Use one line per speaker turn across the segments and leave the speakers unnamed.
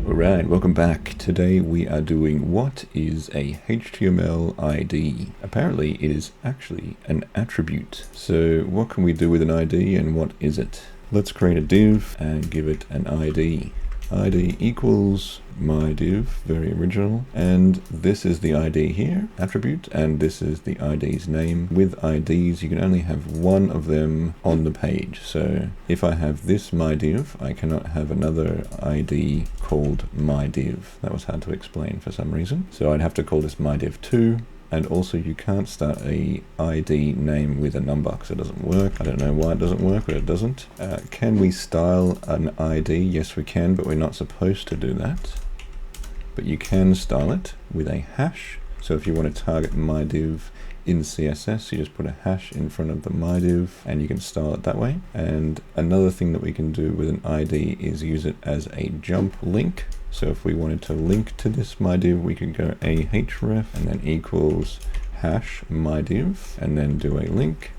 Alright, welcome back. Today we are doing what is a HTML ID. Apparently it is actually an attribute. So what can we do with an ID and what is it? Let's create a div and give it an ID. ID equals my div, very original, and this is the ID here, attribute, and this is the ID's name. With IDs you can only have one of them on the page, so if I have this my div, I cannot have another ID called my div. That was hard to explain for some reason, so I'd have to call this my div 2. And also you can't start a ID name with a number because it doesn't work. I don't know why it doesn't work, but it doesn't. Can we style an ID? Yes we can, but we're not supposed to do that. But you can style it with a hash. So if you want to target my div in CSS, you just put a hash in front of the my div and you can style it that way. And another thing that we can do with an ID is use it as a jump link. So if we wanted to link to this my div, we could go ahref and then equals hash my div and then do a link,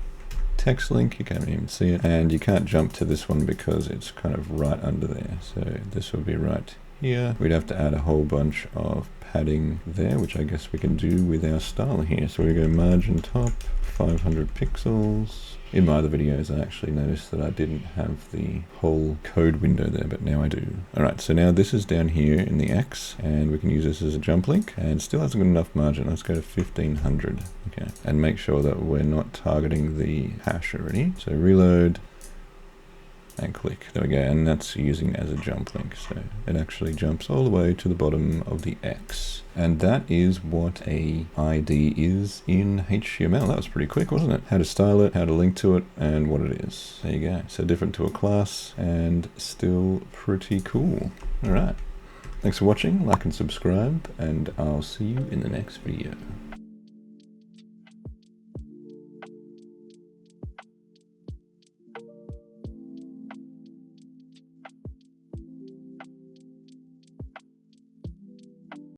text link, you can't even see it, and you can't jump to this one because it's kind of right under there. So this will be right here. We'd have to add a whole bunch of padding there, which I guess we can do with our style here. So we go margin top 500 pixels. In my other videos I actually noticed that I didn't have the whole code window there, but now I do. Alright, so now this is down here in the X, and we can use this as a jump link, and still hasn't got enough margin. Let's go to 1500, okay, and make sure that we're not targeting the hash already. So reload, and click. There we go, and that's using as a jump link. So it actually jumps all the way to the bottom of the X. And that is what a ID is in HTML. That was pretty quick, wasn't it? How to style it, how to link to it, and what it is. There you go. So different to a class and still pretty cool. All right. Thanks for watching, like and subscribe, and I'll see you in the next video.